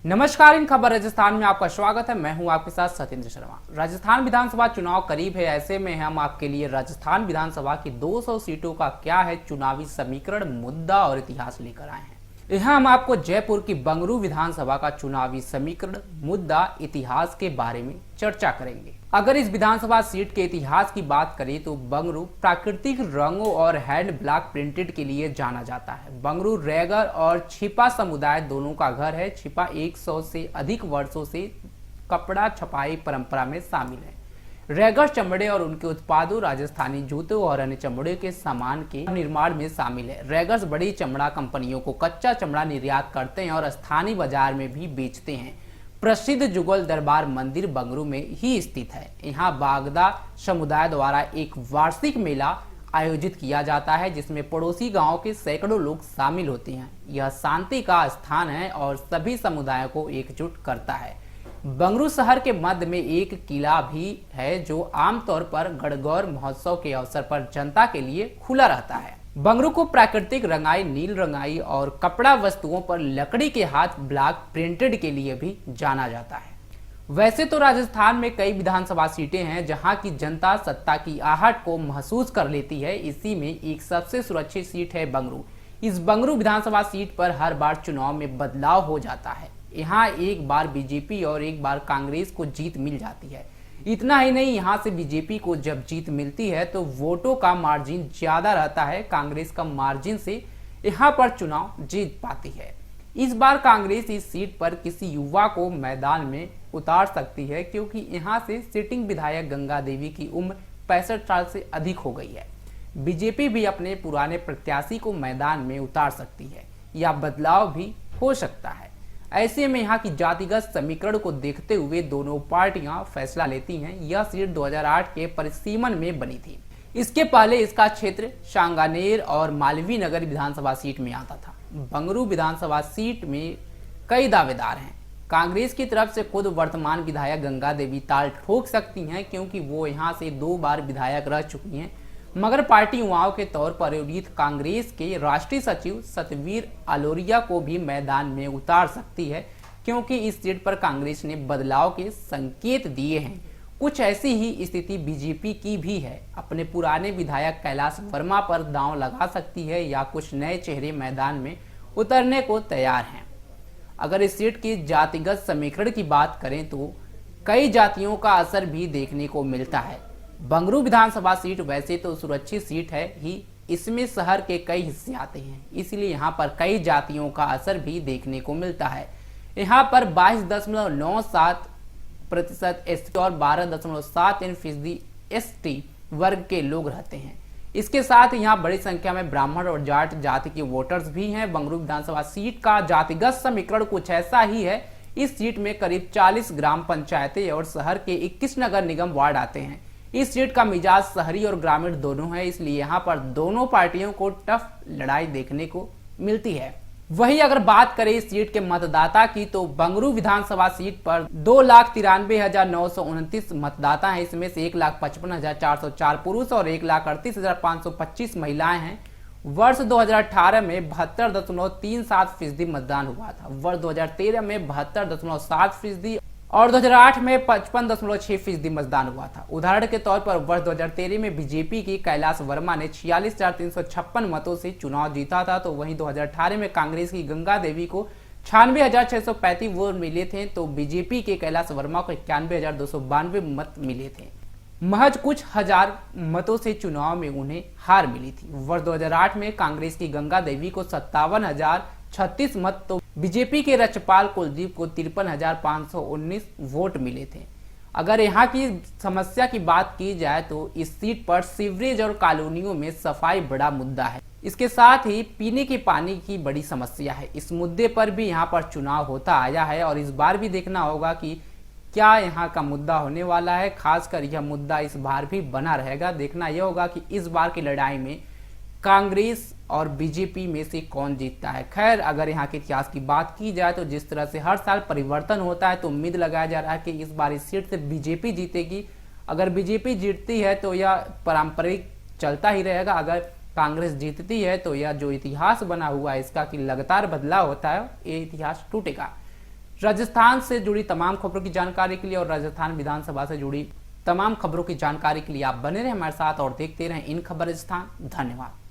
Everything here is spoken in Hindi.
नमस्कार, इन खबर राजस्थान में आपका स्वागत है। मैं हूं आपके साथ सत्येंद्र शर्मा। राजस्थान विधानसभा चुनाव करीब है, ऐसे में हम आपके लिए राजस्थान विधानसभा की 200 सीटों का क्या है चुनावी समीकरण, मुद्दा और इतिहास लेकर आए हैं। यहाँ हम आपको जयपुर की बंगरू विधानसभा का चुनावी समीकरण, मुद्दा, इतिहास के बारे में चर्चा करेंगे। अगर इस विधानसभा सीट के इतिहास की बात करें तो बंगरू प्राकृतिक रंगों और हैंड ब्लॉक प्रिंटेड के लिए जाना जाता है। बंगरू रैगर और छिपा समुदाय दोनों का घर है। छिपा 100 से अधिक वर्षों से कपड़ा छपाई परंपरा में शामिल है। रैगर चमड़े और उनके उत्पादों, राजस्थानी जूतों और अन्य चमड़े के सामान के निर्माण में शामिल है। रैगर्स बड़ी चमड़ा कंपनियों को कच्चा चमड़ा निर्यात करते हैं और स्थानीय बाजार में भी बेचते हैं। प्रसिद्ध जुगल दरबार मंदिर बंगरू में ही स्थित है। यहाँ बागदा समुदाय द्वारा एक वार्षिक मेला आयोजित किया जाता है, जिसमें पड़ोसी गांव के सैकड़ों लोग शामिल होते हैं। यह शांति का स्थान है और सभी समुदायों को एकजुट करता है। बंगरू शहर के मध्य में एक किला भी है, जो आमतौर पर गणगौर महोत्सव के अवसर पर जनता के लिए खुला रहता है। बंगरू को प्राकृतिक रंगाई, नील रंगाई और कपड़ा वस्तुओं पर लकड़ी के हाथ ब्लॉक प्रिंटेड के लिए भी जाना जाता है। वैसे तो राजस्थान में कई विधानसभा सीटें हैं जहां की जनता सत्ता की आहट को महसूस कर लेती है। इसी में एक सबसे सुरक्षित सीट है बंगरू। इस बंगरू विधानसभा सीट पर हर बार चुनाव में बदलाव हो जाता है। यहाँ एक बार बीजेपी और एक बार कांग्रेस को जीत मिल जाती है। इतना ही नहीं, यहाँ से बीजेपी को जब जीत मिलती है तो वोटों का मार्जिन ज्यादा रहता है। कांग्रेस का मार्जिन से यहाँ पर चुनाव जीत पाती है। इस बार कांग्रेस इस सीट पर किसी युवा को मैदान में उतार सकती है, क्योंकि यहाँ से सिटिंग विधायक गंगा देवी की उम्र 65 साल से अधिक हो गई है। बीजेपी भी अपने पुराने प्रत्याशी को मैदान में उतार सकती है या बदलाव भी हो सकता है। ऐसे में यहाँ की जातिगत समीकरण को देखते हुए दोनों पार्टियां फैसला लेती हैं। यह सीट 2008 के परिसीमन में बनी थी। इसके पहले इसका क्षेत्र सांगानेर और मालवीय नगर विधानसभा सीट में आता था। बंगरू विधानसभा सीट में कई दावेदार हैं। कांग्रेस की तरफ से खुद वर्तमान विधायक गंगा देवी ताल ठोक सकती हैं, क्योंकि वो यहाँ से 2 बार विधायक रह चुकी हैं। मगर पार्टी युवाओं के तौर पर आयोजित कांग्रेस के राष्ट्रीय सचिव सतवीर अलोरिया को भी मैदान में उतार सकती है, क्योंकि इस सीट पर कांग्रेस ने बदलाव के संकेत दिए हैं। कुछ ऐसी ही स्थिति बीजेपी की भी है। अपने पुराने विधायक कैलाश वर्मा पर दांव लगा सकती है या कुछ नए चेहरे मैदान में उतरने को तैयार हैं। अगर इस सीट की जातिगत समीकरण की बात करें तो कई जातियों का असर भी देखने को मिलता है। बंगरू विधानसभा सीट वैसे तो सुरक्षित सीट है ही, इसमें शहर के कई हिस्से आते हैं, इसलिए यहाँ पर कई जातियों का असर भी देखने को मिलता है। यहाँ पर 22.97% एसटी और 12.73% एसटी वर्ग के लोग रहते हैं। इसके साथ यहाँ बड़ी संख्या में ब्राह्मण और जाट जाति के वोटर्स भी हैं। बंगरू विधानसभा सीट का जातिगत समीकरण कुछ ऐसा ही है। इस सीट में करीब 40 ग्राम पंचायतें और शहर के 21 नगर निगम वार्ड आते हैं। इस सीट का मिजाज शहरी और ग्रामीण दोनों है, इसलिए यहाँ पर दोनों पार्टियों को टफ लड़ाई देखने को मिलती है। वही अगर बात करें इस सीट के मतदाता की तो बंगरू विधानसभा सीट पर 2,93,929 मतदाता हैं। इसमें से 1,55,404 पुरुष और 1,38,525 महिलाएं हैं। वर्ष 2018 में 72.37% मतदान हुआ था। वर्ष 2013 में 72.7% और 2008 में 55.6% मतदान हुआ था। उदाहरण के तौर पर वर्ष 2013 में बीजेपी की कैलाश वर्मा ने 46,356 मतों से चुनाव जीता था, तो वहीं 2018 में कांग्रेस की गंगा देवी को 96,635 वोट मिले थे, तो बीजेपी के कैलाश वर्मा को 91,292 मत मिले थे। महज कुछ हजार मतों से चुनाव में उन्हें हार मिली थी। वर्ष 2008 में कांग्रेस की गंगा देवी को 57,036 मत, तो बीजेपी के रचपाल कुलदीप को 53,519 वोट मिले थे। अगर यहाँ की समस्या की बात की जाए तो इस सीट पर सीवरेज और कॉलोनियों में सफाई बड़ा मुद्दा है। इसके साथ ही पीने के पानी की बड़ी समस्या है। इस मुद्दे पर भी यहाँ पर चुनाव होता आया है और इस बार भी देखना होगा कि क्या यहाँ का मुद्दा होने वाला है। खासकर यह मुद्दा इस बार भी बना रहेगा। देखना यह होगा कि इस बार की लड़ाई में कांग्रेस और बीजेपी में से कौन जीतता है। खैर, अगर यहाँ के इतिहास की बात की जाए तो जिस तरह से हर साल परिवर्तन होता है, तो उम्मीद लगाया जा रहा है कि इस बार इस सीट से बीजेपी जीतेगी। अगर बीजेपी जीतती है तो यह पारंपरिक चलता ही रहेगा। अगर कांग्रेस जीतती है तो यह जो इतिहास बना हुआ है इसका कि लगातार बदलाव होता है, ये इतिहास टूटेगा। राजस्थान से जुड़ी तमाम खबरों की जानकारी के लिए और राजस्थान विधानसभा से जुड़ी तमाम खबरों की जानकारी के लिए आप बने रहें हमारे साथ और देखते रहें इन खबर राजस्थान। धन्यवाद।